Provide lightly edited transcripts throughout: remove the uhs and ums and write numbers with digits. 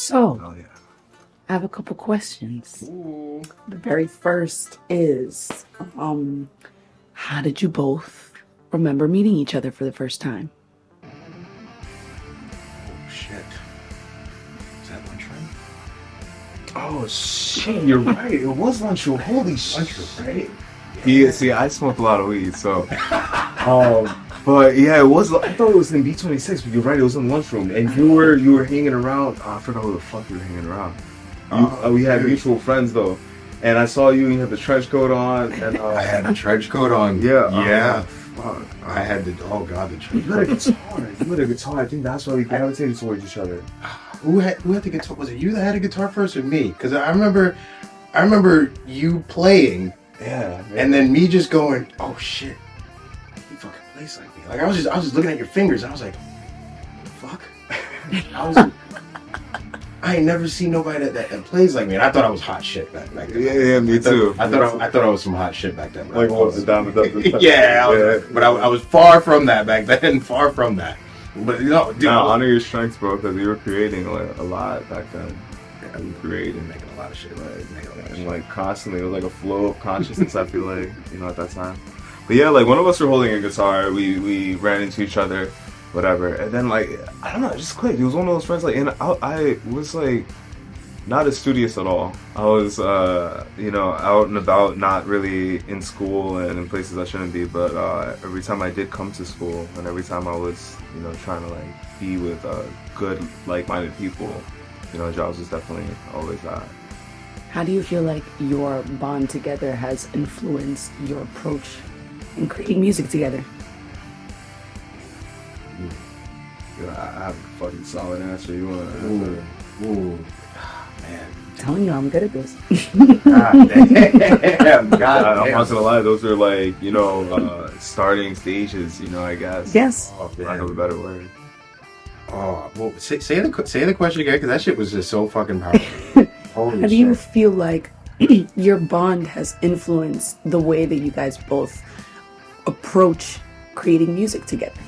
So, Oh yeah. I have a couple questions. Ooh. The very first is, how did you both remember meeting each other for the first time? Oh shit. Is that lunchroom? Oh shit, you're right. It was lunchroom. Holy shit. Lunchroom, right? Yeah, see, I smoked a lot of weed, so. But yeah, it was. I thought it was in B26, but you're right. It was in lunchroom, and you were hanging around. Oh, I forgot who the fuck you were hanging around. We had mutual friends though, and I saw you. And you had the trench coat on, and I had the trench coat on. yeah, Yeah. fuck. I had the, oh god, the You trench had a coat. guitar. You had a guitar. I think that's why we gravitated towards each other. Who had the guitar? Was it you that had a guitar first or me? Because I remember you playing Yeah, and then me just going, oh shit, he fucking plays like me. Like I was just looking at your fingers and I was like, fuck. I ain't never seen nobody that plays like me, and I thought I was hot shit back then. yeah, me too. I thought I was some hot shit back then. Like what was the diamond? Yeah, but I was far from that back then. Far from that. But you know, dude, Nah, honor your strengths, bro, because you were creating like a lot back then. yeah, we created making a lot of shit. And like constantly, it was like a flow of consciousness. I feel like, at that time. But yeah, like one of us were holding a guitar. We ran into each other, whatever, and then like I don't know, it just clicked. He was one of those friends. Like, and I was like not as studious at all. I was out and about, not really in school and in places I shouldn't be. But every time I did come to school, and every time I was trying to like be with good like-minded people, Jaws was definitely always that. How do you feel like your bond together has influenced your approach in creating music together? I have a fucking solid answer. You want to answer? Ooh, man. I'm telling you, I'm good at this. God damn. I'm not gonna lie, those are like, starting stages, I guess. Yes. Oh, For lack of a better word. Oh, well, say the question again, because that shit was just so fucking powerful. Holy How do you feel like your bond has influenced the way that you guys both approach creating music together?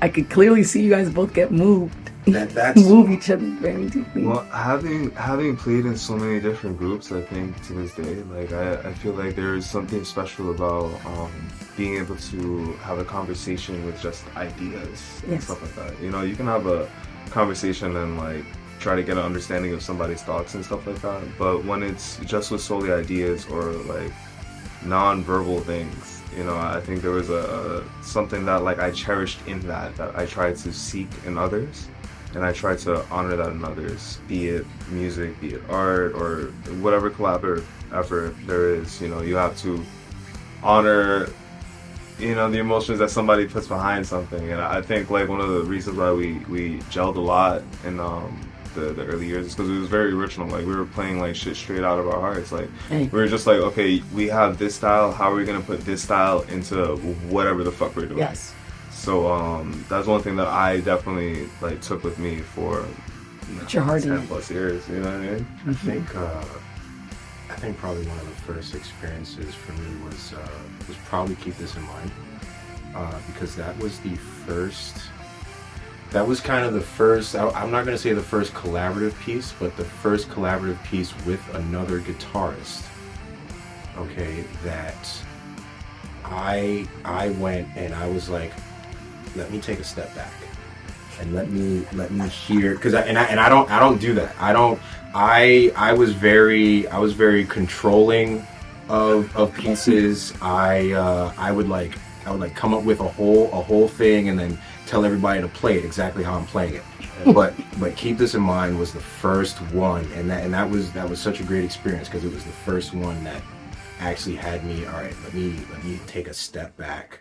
I could clearly see you guys both get moved. That's Move each other very deeply. Well, having played in so many different groups, I think to this day, like I feel like there is something special about being able to have a conversation with just ideas and Yes. stuff like that. You can have a conversation and like try to get an understanding of somebody's thoughts and stuff like that. But when it's just with solely ideas or like non-verbal things, I think there was a something that like I cherished in that I tried to seek in others. And I try to honor that in others, be it music, be it art, or whatever collaborative effort there is. You have to honor, the emotions that somebody puts behind something. And I think like one of the reasons why we gelled a lot in the early years is because it was very original. Like we were playing like shit straight out of our hearts. Like Hey. we were just like, okay, we have this style. How are we gonna put this style into whatever the fuck we're doing? Yes. So that's one thing that I definitely like took with me for Put your heart in 10 it. plus years. You know what I mean? I think probably one of the first experiences for me was probably Keep This in Mind, because that was kind of the first, I'm not going to say the first collaborative piece, but the first collaborative piece with another guitarist, okay, that I went and I was like, let me take a step back and let me hear, because I don't do that. I was very controlling of pieces. I would come up with a whole thing and then tell everybody to play it exactly how I'm playing it. But Keep This in Mind was the first one, and that was such a great experience because it was the first one that actually had me, all right, let me take a step back,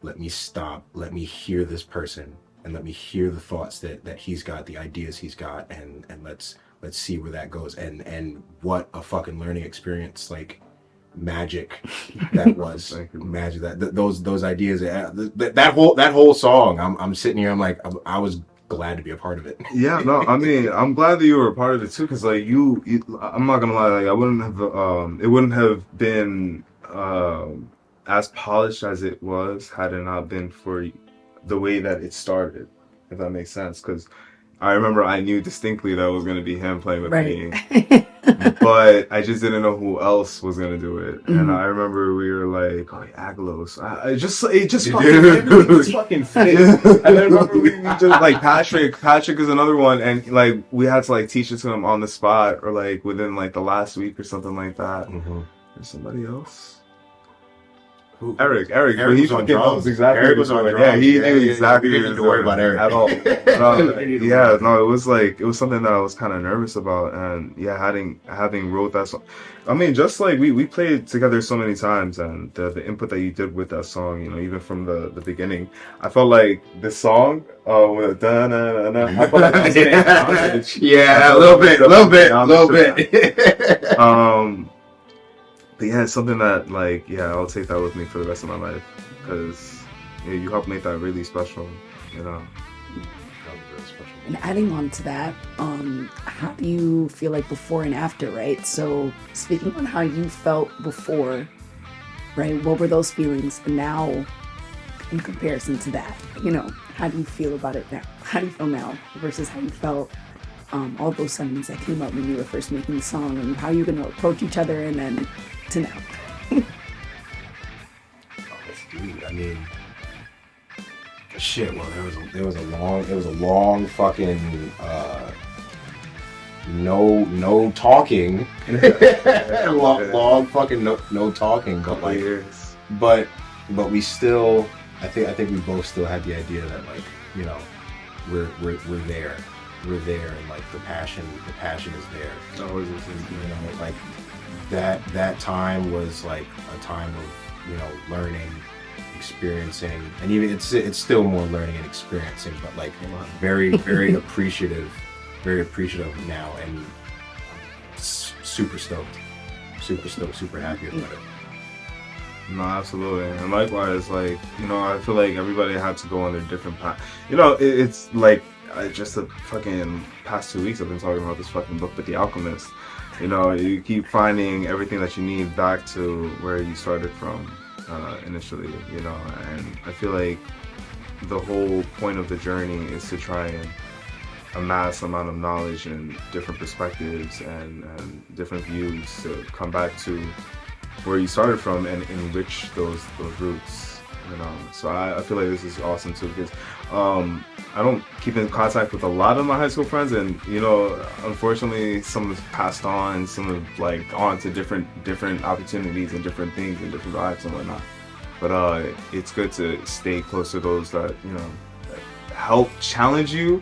let me stop, let me hear this person, and let me hear the thoughts that he's got, the ideas he's got, and let's see where that goes. And what a fucking learning experience, like magic that was. Magic that those ideas, that whole song, I'm sitting here, I'm like, I was glad to be a part of it. Yeah, no, I mean, I'm glad that you were a part of it too, because like you, I'm not gonna lie, like I wouldn't have, it wouldn't have been as polished as it was had it not been for the way that it started, if that makes sense. Because I remember I knew distinctly that it was gonna be him playing with Right. me. But I just didn't know who else was gonna do it. And Mhm. I remember we were like, "Oh, Aglos." It just fucking Dude. everything just fucking fit. And I remember we just like Patrick is another one, and like we had to like teach it to him on the spot or like within like the last week or something like that. Mm-hmm. There's somebody else. Who? Eric, Eric but he was on fucking knows drums. exactly. Eric what was he's on doing. drums. Yeah, he Yeah, knew yeah, exactly we what didn't he need was to worry doing about Eric at all. We It was like it was something that I was kind of nervous about, and yeah, having wrote that song. I mean, just like we played together so many times, and the input that you did with that song, you know, even from the beginning, I felt like this song, with da na na na, I felt like I was staying honest. Yeah, I a felt little like bit, a little bit, a honest little to that. bit. But yeah, it's something that like yeah, I'll take that with me for the rest of my life because yeah, you helped make that really special, you know. And adding on to that, how do you feel like before and after, right? So speaking on how you felt before, right? What were those feelings? And now, in comparison to that, how do you feel about it now? How do you feel now versus how you felt all those sentiments that came up when you were first making the song, and how you're going to approach each other, and then to now? Dude, I mean, shit. Well, there was a long fucking no talking, long fucking no talking. But like, Years. but we still, I think we both still had the idea that like, you know, we're there, and like the passion is there. Always, You know, like that time was like a time of, you know, learning, experiencing, and even it's still more learning and experiencing, but like very appreciative now, and super stoked, super happy about it. No, absolutely, and likewise, like you know, I feel like everybody had to go on their different path. You know, it's like just the fucking past 2 weeks I've been talking about this fucking book, but The Alchemist. You know, you keep finding everything that you need back to where you started from initially. You know, and I feel like the whole point of the journey is to try and amass amount of knowledge and different perspectives and different views to come back to where you started from and enrich those roots, you know. So I feel like this is awesome too because I don't keep in contact with a lot of my high school friends, and you know, unfortunately, some have passed on, some have like on to different opportunities and different things and different vibes and whatnot. But it's good to stay close to those that you know help challenge you,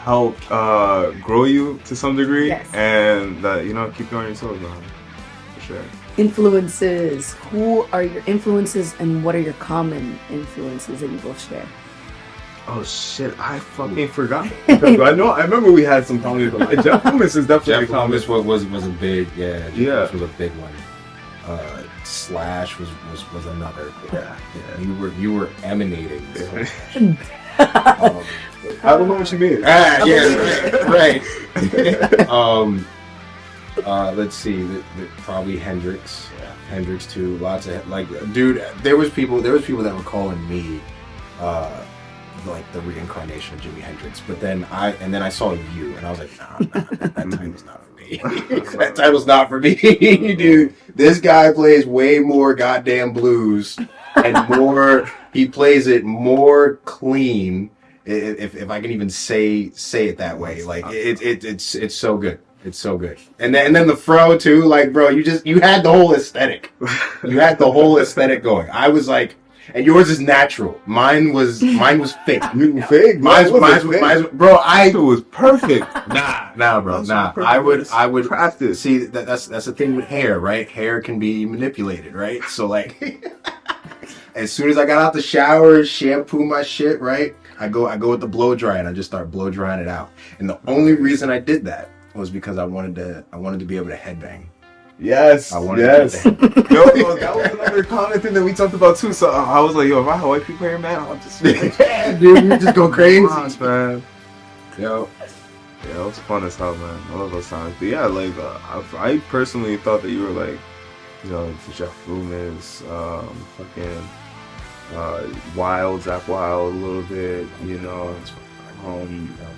help grow you to some degree, Yes. and that you know keep you on your toes, man. For sure. Influences. Who are your influences, and what are your common influences that you both share? Oh shit! I fucking forgot. Because I remember we had some comments. Jeff Loomis is definitely Jeff Loomis was a big, Jeff Loomis was a big one. Slash was another. Yeah. You were emanating. So. I don't know what you mean. Right. Let's see. Probably Hendrix. Yeah. Hendrix too. Lots of like, dude. There was people that were calling me, like the reincarnation of Jimi Hendrix. But then I saw you, and I was like, nah, that title's not for me. That title's not for me, dude. This guy plays way more goddamn blues and more. He plays it more clean. If I can even say it that way, like it's so good. It's so good. And then the fro too, like bro, you had the whole aesthetic. You had the whole aesthetic going. I was like, and yours is natural. Mine was fake. You fake? Mine's bro. It was perfect. Nah, bro. Nah. I would practice. See that's the thing with hair, right? Hair can be manipulated, right? So like, as soon as I got out the shower, shampoo my shit, right? I go with the blow dry and I just start blow drying it out. And the only reason I did that was because I wanted to be able to headbang. Yes. Yo, that was another common thing that we talked about too. So I was like, yo, if I had white people here, man, I'll just yeah, dude, you just go crazy, man. Yo. Yeah, it was fun as hell, man. I love those times. But yeah, like I personally thought that you were like, you know, Jeff Loomis, fucking Zach Wild a little bit, you know.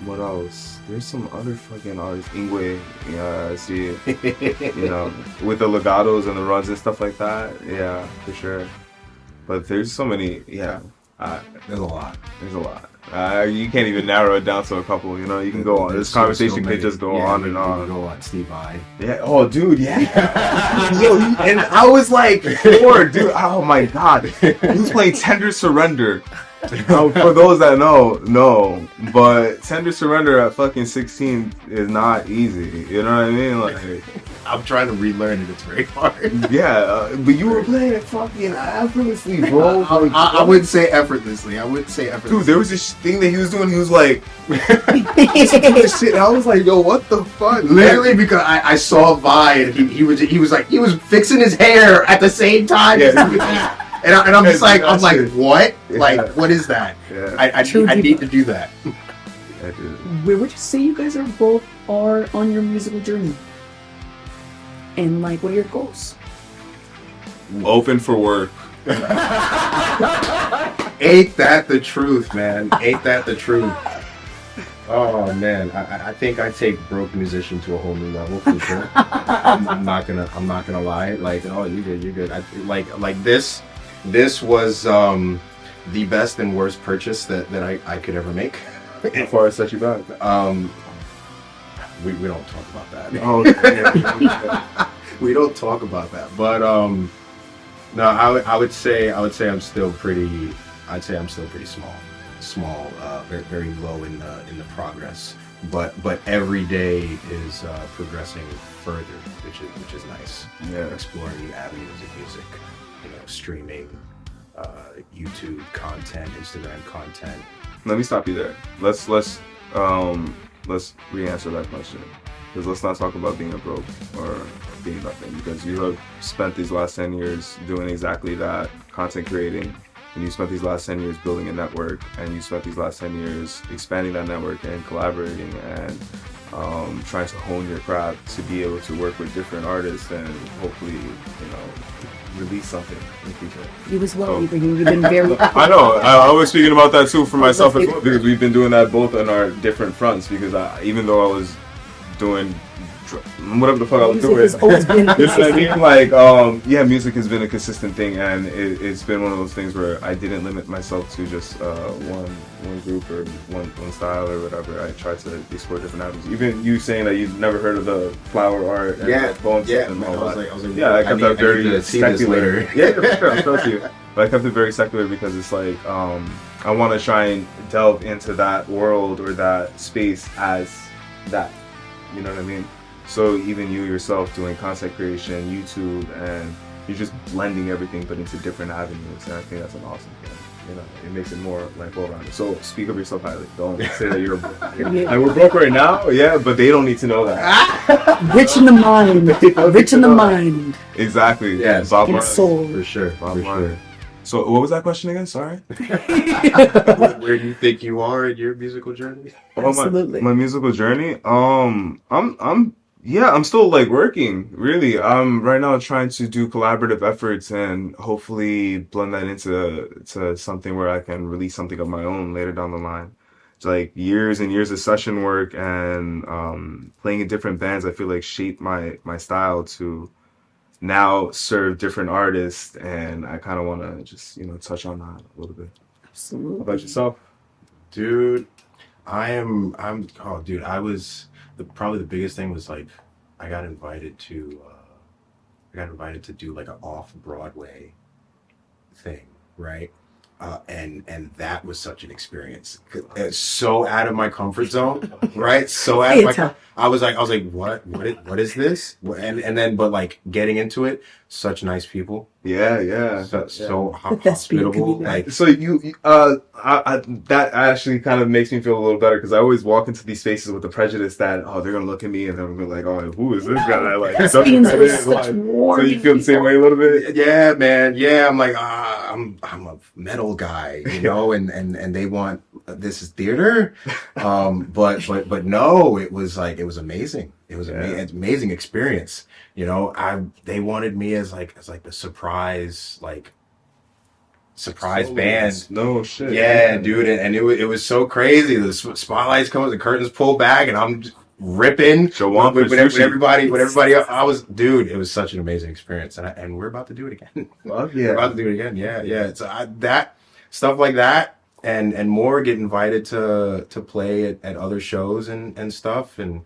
What else? There's some other fucking artists. Ingwe, yeah, I see it. With the legatos and the runs and stuff like that. Yeah, for sure. But there's so many. Yeah, There's a lot. there's a lot. You can't even narrow it down to a couple. You can go on. This conversation could just go on and on. Go on, Steve I. Yeah. Oh, dude. Yeah. Yo, and I was like, dude. Oh my God. He was playing Tender Surrender. For those that know, no. But Tender Surrender at fucking 16 is not easy. You know what I mean? Like, I'm trying to relearn it. It's very hard. yeah. But you were playing it fucking effortlessly, bro. I wouldn't say effortlessly. Dude, there was this thing that he was doing. He was like, this shit. And I was like, yo, what the fuck? Literally, because I saw Vi and he was fixing his hair at the same time. Yeah. And I'm just like, what? Yeah. Like, what is that? Yeah. I need to do that. Yeah, dude. Where would you say you guys are on your musical journey? And like, what are your goals? Open for work. Ain't that the truth, man? Ain't that the truth? Oh man, I think I take broke musician to a whole new level for sure. I'm not gonna lie. Like, oh, you're good. Like this was the best and worst purchase that I could ever make. How far it set you back? We don't talk about that. Oh, yeah. We don't talk about that. But no, I would say I'm still pretty. I'd say I'm still pretty small, very, very low in the progress. But every day is progressing further, which is nice. Yeah. Exploring new avenues of music, streaming, YouTube content, Instagram content. Let me stop you there. Let's re-answer that question, because let's not talk about being a broke or being nothing, because you have spent these last 10 years doing exactly that, content creating, and you spent these last 10 years building a network, and you spent these last 10 years expanding that network and collaborating and trying to hone your craft to be able to work with different artists and hopefully, release something in the future. You as well, Ibrahim. You've been very. I know. I was speaking about that too for myself as well, because we've been doing that both on our different fronts. Because even though I was doing whatever the fuck I was doing, has always been you know what I mean? Like, music has been a consistent thing, and it's been one of those things where I didn't limit myself to just one group or one style or whatever. I tried to explore different avenues. Even you saying that you've never heard of the flower art and the poems and all that. I kept that very secular. Yeah, for sure. I'll tell you. But I kept it very secular because it's like I want to try and delve into that world or that space as that. You know what I mean? So even you yourself doing content creation, YouTube, and you're just blending everything but into different avenues, and I think that's an awesome thing. It makes it more like well-rounded. So speak of yourself highly. Don't say that you're broke. Like, we're broke right now, yeah, but they don't need to know that. Rich in the mind. Rich in the mind. Exactly. Yeah. Bob And Marley. soul. For sure. Bob Marley. So what was that question again? Sorry. Where do you think you are in your musical journey? Absolutely. My musical journey. I'm still like working, really. I'm right now trying to do collaborative efforts and hopefully blend that into something where I can release something of my own later down the line. It's like years and years of session work and playing in different bands, I feel like shaped my style to now serve different artists, and I kind of want to just, touch on that a little bit. Absolutely. How about yourself? Dude, I was probably the biggest thing was like I got invited to do like an off-Broadway thing, right? And that was such an experience. It's so out of my comfort zone, right? So out of my I was like, what is this? And then, but like getting into it, such nice people. Yeah. So hospitable. Like, so that actually kind of makes me feel a little better, because I always walk into these spaces with the prejudice that they're gonna look at me and they're gonna be like, oh, who is this guy? Like, so you feel the same way a little bit? Yeah, man. Yeah, I'm like, I'm a metal guy, and they want this is theater, but no, it was amazing. It was an amazing experience. They wanted me as like the surprise, like surprise band. No shit. Yeah, dude, and it was so crazy. The spotlights come, the curtains pull back, and I'm just ripping with everybody. I was, dude. It was such an amazing experience, and we're about to do it again. Fuck yeah. We're about to do it again. Yeah. It's that stuff like that, and more. Get invited to play at other shows and stuff, and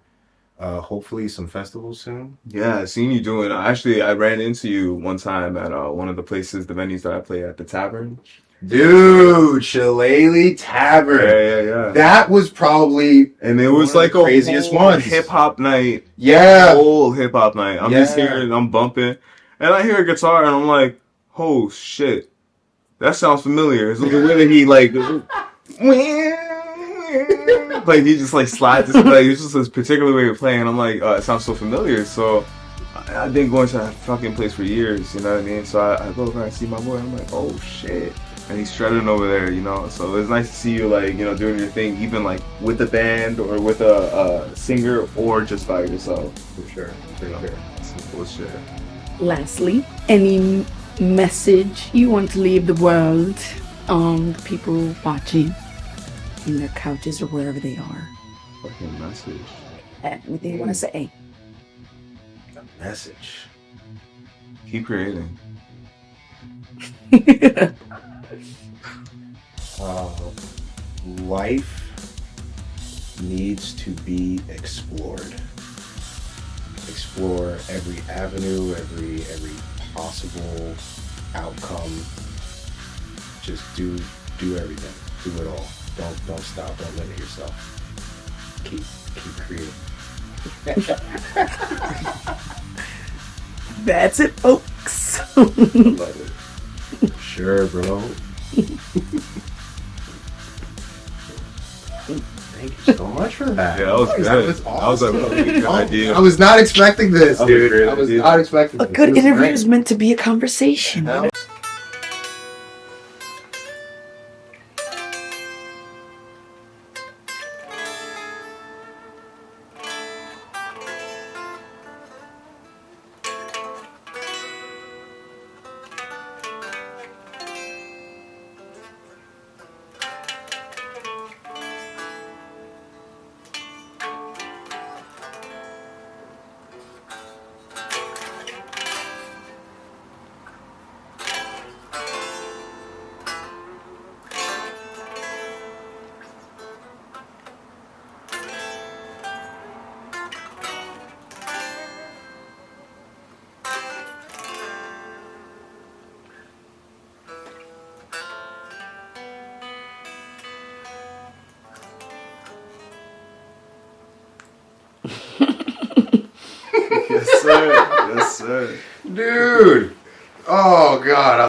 hopefully some festivals soon. Yeah, I seen you doing. Actually, I ran into you one time at one of the venues that I play at, the Tavern. Dude, Shillelagh Tavern. Yeah. That was probably, and it was like a craziest one. Hip hop night. Yeah. Whole hip hop night. I'm just hearing, I'm bumping, and I hear a guitar, and I'm like, oh shit, that sounds familiar. It's the way that he like he just like slides. Like it's just this particular way of playing. And I'm like, it sounds so familiar. So I've been going to that fucking place for years. You know what I mean? So I go over and see my boy. I'm like, oh shit. And he's shredding over there, you know. So it's nice to see you, like, you know, doing your thing, even like with a band or with a singer or just by yourself. For sure. Some cool shit. Lastly, any message you want to leave the world, the people watching in their couches or wherever they are? Fucking message. Anything you want to say? A message. Keep creating. Life needs to be explored. Explore every avenue, every possible outcome. Just do everything. Do it all. Don't stop. Don't limit yourself. Keep creating. That's it, folks. Love it. Sure, bro. Thank you so much for that. Yeah, that was good. That was awesome. That was a good idea. I was not expecting this, dude. I was not expecting A this. good interview is meant to be a conversation. Yes, sir. Yes, sir. Dude. Oh, God.